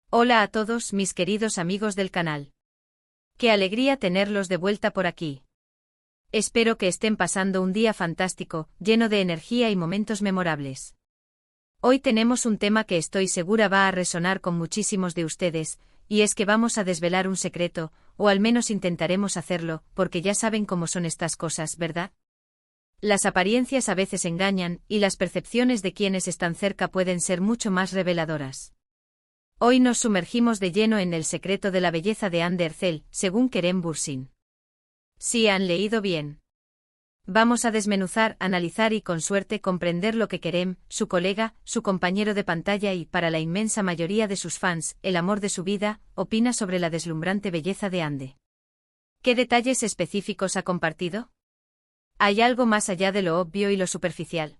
Hola a todos mis queridos amigos del canal. Qué alegría tenerlos de vuelta por aquí. Espero que estén pasando un día fantástico, lleno de energía y momentos memorables. Hoy tenemos un tema que estoy segura va a resonar con muchísimos de ustedes, y es que vamos a desvelar un secreto, o al menos intentaremos hacerlo, porque ya saben cómo son estas cosas, ¿verdad? Las apariencias a veces engañan, y las percepciones de quienes están cerca pueden ser mucho más reveladoras. Hoy nos sumergimos de lleno en el secreto de la belleza de Anne Derzel, según Kerem Bürsin. Sí han leído bien. Vamos a desmenuzar, analizar y con suerte comprender lo que Kerem, su colega, su compañero de pantalla y, para la inmensa mayoría de sus fans, el amor de su vida, opina sobre la deslumbrante belleza de Anne. ¿Qué detalles específicos ha compartido? ¿Hay algo más allá de lo obvio y lo superficial?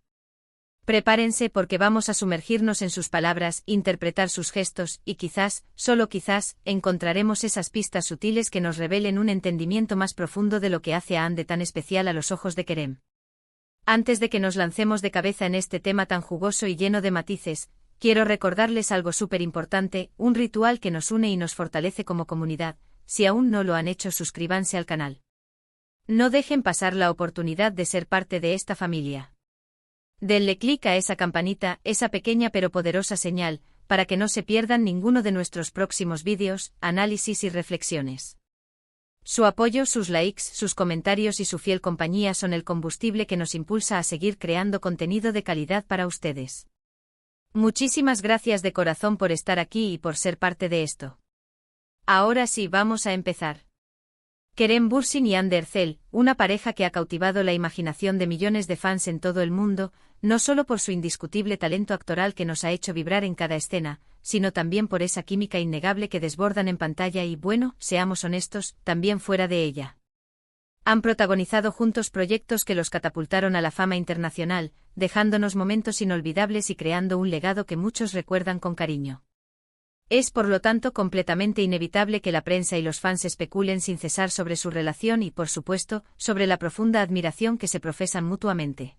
Prepárense porque vamos a sumergirnos en sus palabras, interpretar sus gestos, y quizás, solo quizás, encontraremos esas pistas sutiles que nos revelen un entendimiento más profundo de lo que hace a Anne tan especial a los ojos de Kerem. Antes de que nos lancemos de cabeza en este tema tan jugoso y lleno de matices, quiero recordarles algo súper importante, un ritual que nos une y nos fortalece como comunidad. Si aún no lo han hecho, suscríbanse al canal. No dejen pasar la oportunidad de ser parte de esta familia. Denle clic a esa campanita, esa pequeña pero poderosa señal, para que no se pierdan ninguno de nuestros próximos vídeos, análisis y reflexiones. Su apoyo, sus likes, sus comentarios y su fiel compañía son el combustible que nos impulsa a seguir creando contenido de calidad para ustedes. Muchísimas gracias de corazón por estar aquí y por ser parte de esto. Ahora sí, vamos a empezar. Kerem Bürsin y Anne Derzel, una pareja que ha cautivado la imaginación de millones de fans en todo el mundo, no solo por su indiscutible talento actoral que nos ha hecho vibrar en cada escena, sino también por esa química innegable que desbordan en pantalla y, bueno, seamos honestos, también fuera de ella. Han protagonizado juntos proyectos que los catapultaron a la fama internacional, dejándonos momentos inolvidables y creando un legado que muchos recuerdan con cariño. Es por lo tanto completamente inevitable que la prensa y los fans especulen sin cesar sobre su relación y, por supuesto, sobre la profunda admiración que se profesan mutuamente.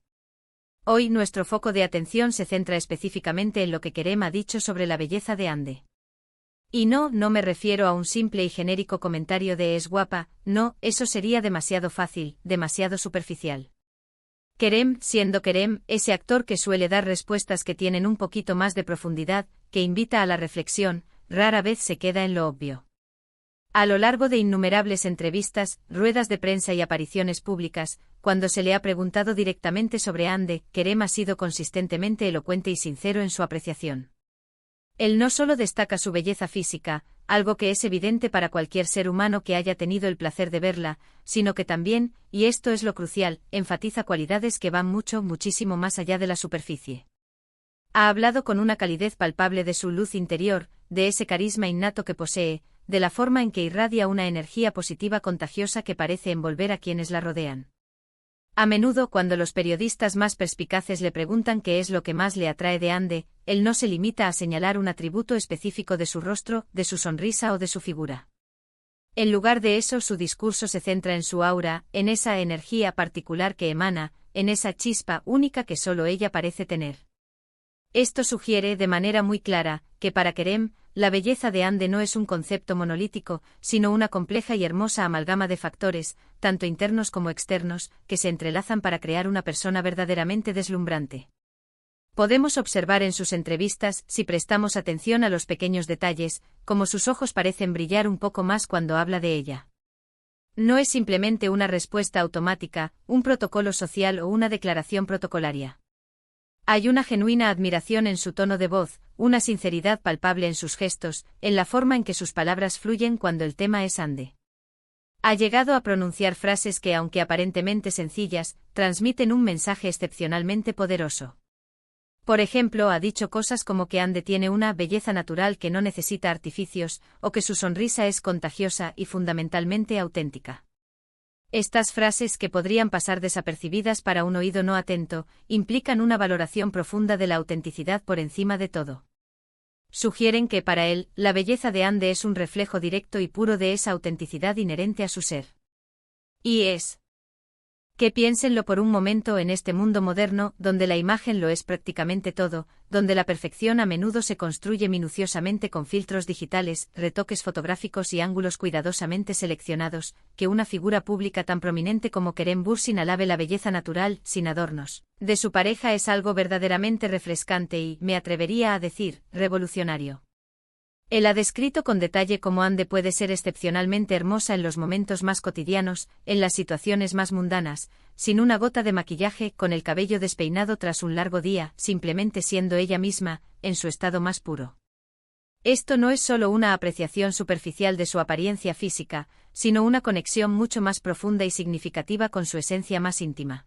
Hoy nuestro foco de atención se centra específicamente en lo que Kerem ha dicho sobre la belleza de Anne. Y no me refiero a un simple y genérico comentario de "es guapa", no, eso sería demasiado fácil, demasiado superficial. Kerem, siendo Kerem, ese actor que suele dar respuestas que tienen un poquito más de profundidad, que invita a la reflexión, rara vez se queda en lo obvio. A lo largo de innumerables entrevistas, ruedas de prensa y apariciones públicas, cuando se le ha preguntado directamente sobre Anne, Kerem ha sido consistentemente elocuente y sincero en su apreciación. Él no solo destaca su belleza física, algo que es evidente para cualquier ser humano que haya tenido el placer de verla, sino que también, y esto es lo crucial, enfatiza cualidades que van muchísimo más allá de la superficie. Ha hablado con una calidez palpable de su luz interior, de ese carisma innato que posee, de la forma en que irradia una energía positiva contagiosa que parece envolver a quienes la rodean. A menudo, cuando los periodistas más perspicaces le preguntan qué es lo que más le atrae de Anne, él no se limita a señalar un atributo específico de su rostro, de su sonrisa o de su figura. En lugar de eso, su discurso se centra en su aura, en esa energía particular que emana, en esa chispa única que solo ella parece tener. Esto sugiere, de manera muy clara, que para Kerem, la belleza de Anne no es un concepto monolítico, sino una compleja y hermosa amalgama de factores, tanto internos como externos, que se entrelazan para crear una persona verdaderamente deslumbrante. Podemos observar en sus entrevistas, si prestamos atención a los pequeños detalles, cómo sus ojos parecen brillar un poco más cuando habla de ella. No es simplemente una respuesta automática, un protocolo social o una declaración protocolaria. Hay una genuina admiración en su tono de voz, una sinceridad palpable en sus gestos, en la forma en que sus palabras fluyen cuando el tema es Anne. Ha llegado a pronunciar frases que, aunque aparentemente sencillas, transmiten un mensaje excepcionalmente poderoso. Por ejemplo, ha dicho cosas como que Anne tiene una belleza natural que no necesita artificios, o que su sonrisa es contagiosa y fundamentalmente auténtica. Estas frases, que podrían pasar desapercibidas para un oído no atento, implican una valoración profunda de la autenticidad por encima de todo. Sugieren que para él, la belleza de Anne es un reflejo directo y puro de esa autenticidad inherente a su ser. Y es Que piénsenlo por un momento en este mundo moderno, donde la imagen lo es prácticamente todo, donde la perfección a menudo se construye minuciosamente con filtros digitales, retoques fotográficos y ángulos cuidadosamente seleccionados, que una figura pública tan prominente como Kerem Bürsin alabe la belleza natural, sin adornos, de su pareja es algo verdaderamente refrescante y, me atrevería a decir, revolucionario. Él ha descrito con detalle cómo Hande puede ser excepcionalmente hermosa en los momentos más cotidianos, en las situaciones más mundanas, sin una gota de maquillaje, con el cabello despeinado tras un largo día, simplemente siendo ella misma, en su estado más puro. Esto no es solo una apreciación superficial de su apariencia física, sino una conexión mucho más profunda y significativa con su esencia más íntima.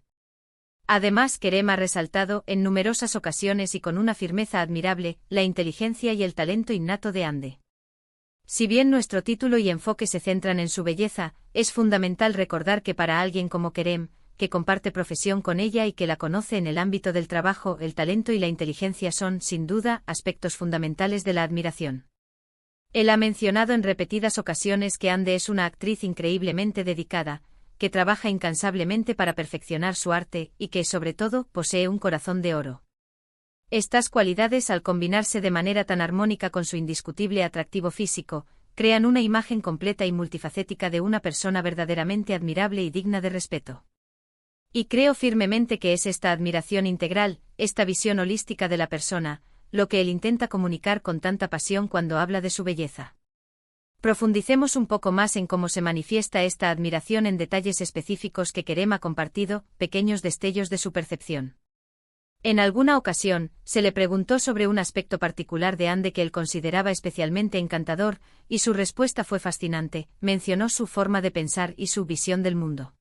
Además, Kerem ha resaltado, en numerosas ocasiones y con una firmeza admirable, la inteligencia y el talento innato de Hande. Si bien nuestro título y enfoque se centran en su belleza, es fundamental recordar que para alguien como Kerem, que comparte profesión con ella y que la conoce en el ámbito del trabajo, el talento y la inteligencia son, sin duda, aspectos fundamentales de la admiración. Él ha mencionado en repetidas ocasiones que Hande es una actriz increíblemente dedicada, que trabaja incansablemente para perfeccionar su arte y que, sobre todo, posee un corazón de oro. Estas cualidades, al combinarse de manera tan armónica con su indiscutible atractivo físico, crean una imagen completa y multifacética de una persona verdaderamente admirable y digna de respeto. Y creo firmemente que es esta admiración integral, esta visión holística de la persona, lo que él intenta comunicar con tanta pasión cuando habla de su belleza. Profundicemos un poco más en cómo se manifiesta esta admiración en detalles específicos que Kerem ha compartido, pequeños destellos de su percepción. En alguna ocasión, se le preguntó sobre un aspecto particular de Hande que él consideraba especialmente encantador, y su respuesta fue fascinante, mencionó su forma de pensar y su visión del mundo.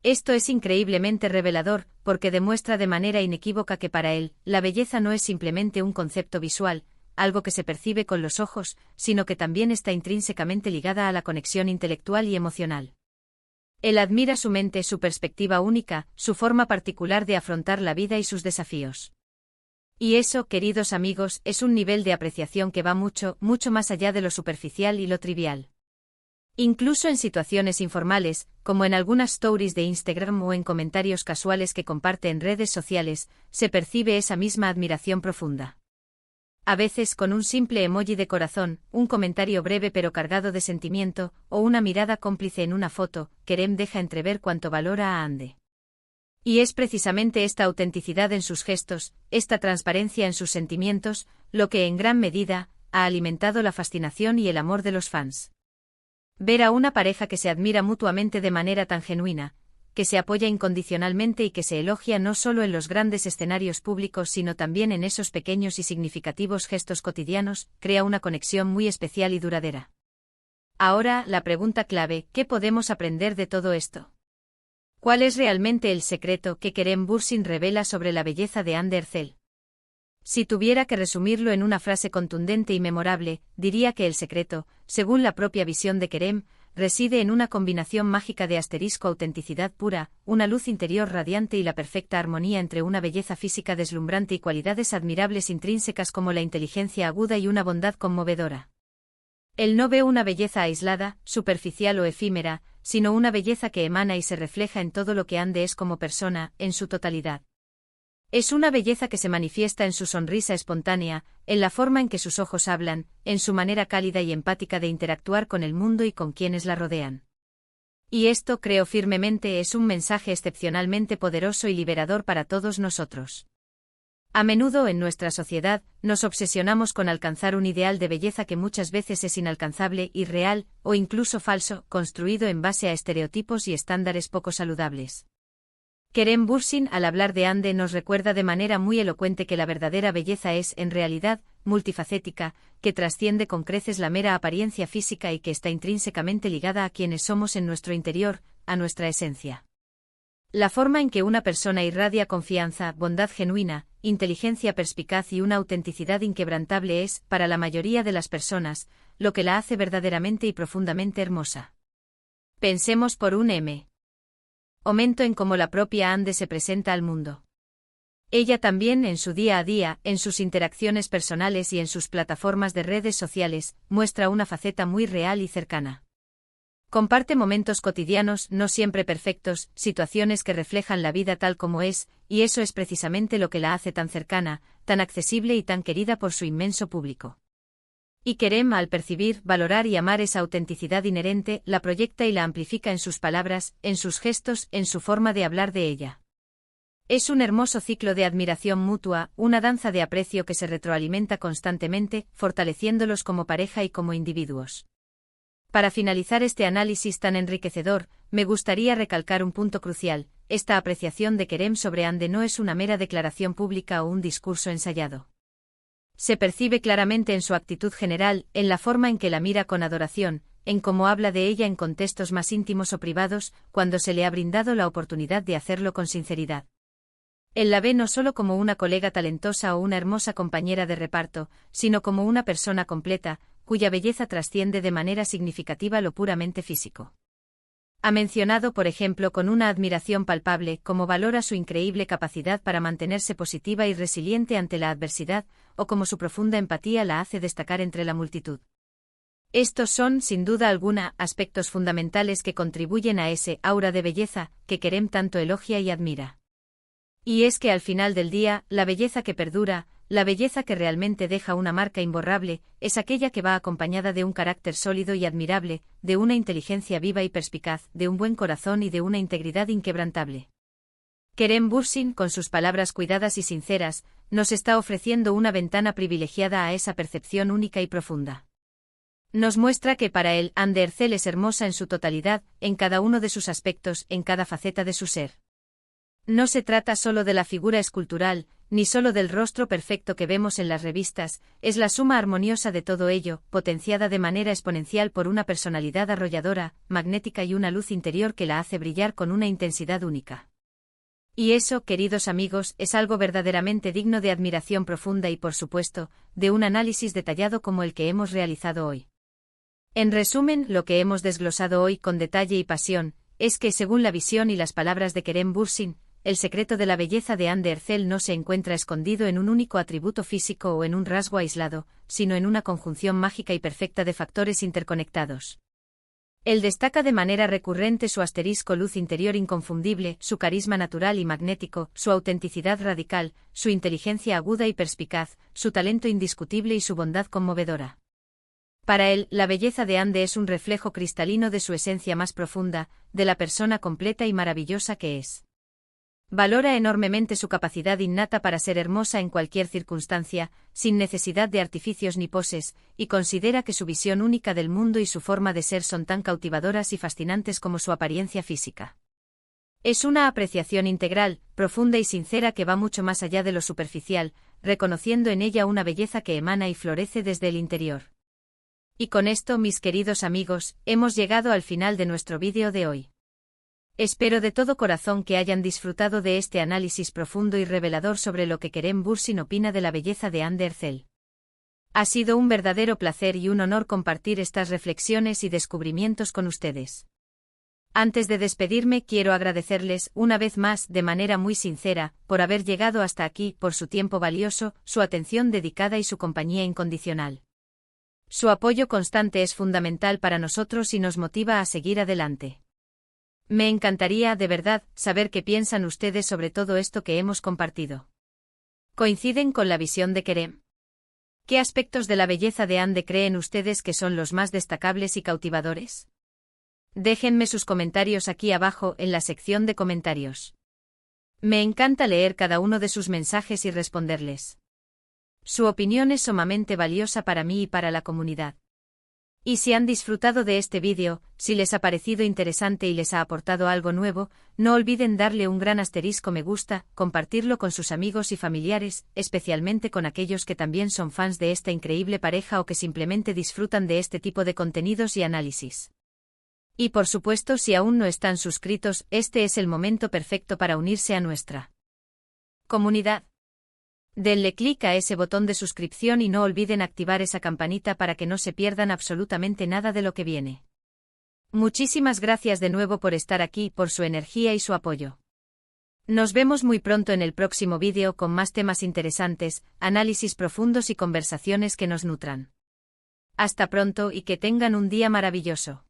Esto es increíblemente revelador, porque demuestra de manera inequívoca que para él, la belleza no es simplemente un concepto visual, algo que se percibe con los ojos, sino que también está intrínsecamente ligada a la conexión intelectual y emocional. Él admira su mente, su perspectiva única, su forma particular de afrontar la vida y sus desafíos. Y eso, queridos amigos, es un nivel de apreciación que va mucho, mucho más allá de lo superficial y lo trivial. Incluso en situaciones informales, como en algunas stories de Instagram o en comentarios casuales que comparte en redes sociales, se percibe esa misma admiración profunda. A veces con un simple emoji de corazón, un comentario breve pero cargado de sentimiento, o una mirada cómplice en una foto, Kerem deja entrever cuánto valora a Hande. Y es precisamente esta autenticidad en sus gestos, esta transparencia en sus sentimientos, lo que en gran medida ha alimentado la fascinación y el amor de los fans. Ver a una pareja que se admira mutuamente de manera tan genuina, que se apoya incondicionalmente y que se elogia no solo en los grandes escenarios públicos sino también en esos pequeños y significativos gestos cotidianos, crea una conexión muy especial y duradera. Ahora, la pregunta clave, ¿qué podemos aprender de todo esto? ¿Cuál es realmente el secreto que Kerem Bürsin revela sobre la belleza de Hande Erçel? Si tuviera que resumirlo en una frase contundente y memorable, diría que el secreto, según la propia visión de Kerem, reside en una combinación mágica de autenticidad pura, una luz interior radiante y la perfecta armonía entre una belleza física deslumbrante y cualidades admirables intrínsecas como la inteligencia aguda y una bondad conmovedora. Él no ve una belleza aislada, superficial o efímera, sino una belleza que emana y se refleja en todo lo que Hande es como persona, en su totalidad. Es una belleza que se manifiesta en su sonrisa espontánea, en la forma en que sus ojos hablan, en su manera cálida y empática de interactuar con el mundo y con quienes la rodean. Y esto, creo firmemente, es un mensaje excepcionalmente poderoso y liberador para todos nosotros. A menudo en nuestra sociedad, nos obsesionamos con alcanzar un ideal de belleza que muchas veces es inalcanzable, irreal, o incluso falso, construido en base a estereotipos y estándares poco saludables. Kerem Bürsin, al hablar de Hande, nos recuerda de manera muy elocuente que la verdadera belleza es, en realidad, multifacética, que trasciende con creces la mera apariencia física y que está intrínsecamente ligada a quienes somos en nuestro interior, a nuestra esencia. La forma en que una persona irradia confianza, bondad genuina, inteligencia perspicaz y una autenticidad inquebrantable es, para la mayoría de las personas, lo que la hace verdaderamente y profundamente hermosa. Pensemos por un momento en cómo la propia Hande se presenta al mundo. Ella también, en su día a día, en sus interacciones personales y en sus plataformas de redes sociales, muestra una faceta muy real y cercana. Comparte momentos cotidianos, no siempre perfectos, situaciones que reflejan la vida tal como es, y eso es precisamente lo que la hace tan cercana, tan accesible y tan querida por su inmenso público. Y Kerem, al percibir, valorar y amar esa autenticidad inherente, la proyecta y la amplifica en sus palabras, en sus gestos, en su forma de hablar de ella. Es un hermoso ciclo de admiración mutua, una danza de aprecio que se retroalimenta constantemente, fortaleciéndolos como pareja y como individuos. Para finalizar este análisis tan enriquecedor, me gustaría recalcar un punto crucial: esta apreciación de Kerem sobre Hande no es una mera declaración pública o un discurso ensayado. Se percibe claramente en su actitud general, en la forma en que la mira con adoración, en cómo habla de ella en contextos más íntimos o privados, cuando se le ha brindado la oportunidad de hacerlo con sinceridad. Él la ve no solo como una colega talentosa o una hermosa compañera de reparto, sino como una persona completa, cuya belleza trasciende de manera significativa lo puramente físico. Ha mencionado, por ejemplo, con una admiración palpable, cómo valora su increíble capacidad para mantenerse positiva y resiliente ante la adversidad, o cómo su profunda empatía la hace destacar entre la multitud. Estos son, sin duda alguna, aspectos fundamentales que contribuyen a ese aura de belleza que Kerem tanto elogia y admira. Y es que al final del día, la belleza que perdura, la belleza que realmente deja una marca imborrable, es aquella que va acompañada de un carácter sólido y admirable, de una inteligencia viva y perspicaz, de un buen corazón y de una integridad inquebrantable. Kerem Bürsin, con sus palabras cuidadas y sinceras, nos está ofreciendo una ventana privilegiada a esa percepción única y profunda. Nos muestra que para él, Hande Erçel es hermosa en su totalidad, en cada uno de sus aspectos, en cada faceta de su ser. No se trata solo de la figura escultural, ni solo del rostro perfecto que vemos en las revistas, es la suma armoniosa de todo ello, potenciada de manera exponencial por una personalidad arrolladora, magnética y una luz interior que la hace brillar con una intensidad única. Y eso, queridos amigos, es algo verdaderamente digno de admiración profunda y, por supuesto, de un análisis detallado como el que hemos realizado hoy. En resumen, lo que hemos desglosado hoy con detalle y pasión, es que, según la visión y las palabras de Kerem Bürsin, el secreto de la belleza de Hande Erçel no se encuentra escondido en un único atributo físico o en un rasgo aislado, sino en una conjunción mágica y perfecta de factores interconectados. Él destaca de manera recurrente su asterisco luz interior inconfundible, su carisma natural y magnético, su autenticidad radical, su inteligencia aguda y perspicaz, su talento indiscutible y su bondad conmovedora. Para él, la belleza de Hande es un reflejo cristalino de su esencia más profunda, de la persona completa y maravillosa que es. Valora enormemente su capacidad innata para ser hermosa en cualquier circunstancia, sin necesidad de artificios ni poses, y considera que su visión única del mundo y su forma de ser son tan cautivadoras y fascinantes como su apariencia física. Es una apreciación integral, profunda y sincera que va mucho más allá de lo superficial, reconociendo en ella una belleza que emana y florece desde el interior. Y con esto, mis queridos amigos, hemos llegado al final de nuestro vídeo de hoy. Espero de todo corazón que hayan disfrutado de este análisis profundo y revelador sobre lo que Kerem Bürsin opina de la belleza de Hande Erçel. Ha sido un verdadero placer y un honor compartir estas reflexiones y descubrimientos con ustedes. Antes de despedirme, quiero agradecerles, una vez más, de manera muy sincera, por haber llegado hasta aquí, por su tiempo valioso, su atención dedicada y su compañía incondicional. Su apoyo constante es fundamental para nosotros y nos motiva a seguir adelante. Me encantaría, de verdad, saber qué piensan ustedes sobre todo esto que hemos compartido. ¿Coinciden con la visión de Kerem? ¿Qué aspectos de la belleza de Hande creen ustedes que son los más destacables y cautivadores? Déjenme sus comentarios aquí abajo en la sección de comentarios. Me encanta leer cada uno de sus mensajes y responderles. Su opinión es sumamente valiosa para mí y para la comunidad. Y si han disfrutado de este vídeo, si les ha parecido interesante y les ha aportado algo nuevo, no olviden darle un gran asterisco me gusta, compartirlo con sus amigos y familiares, especialmente con aquellos que también son fans de esta increíble pareja o que simplemente disfrutan de este tipo de contenidos y análisis. Y por supuesto, si aún no están suscritos, este es el momento perfecto para unirse a nuestra comunidad. Denle clic a ese botón de suscripción y no olviden activar esa campanita para que no se pierdan absolutamente nada de lo que viene. Muchísimas gracias de nuevo por estar aquí, por su energía y su apoyo. Nos vemos muy pronto en el próximo vídeo con más temas interesantes, análisis profundos y conversaciones que nos nutran. Hasta pronto y que tengan un día maravilloso.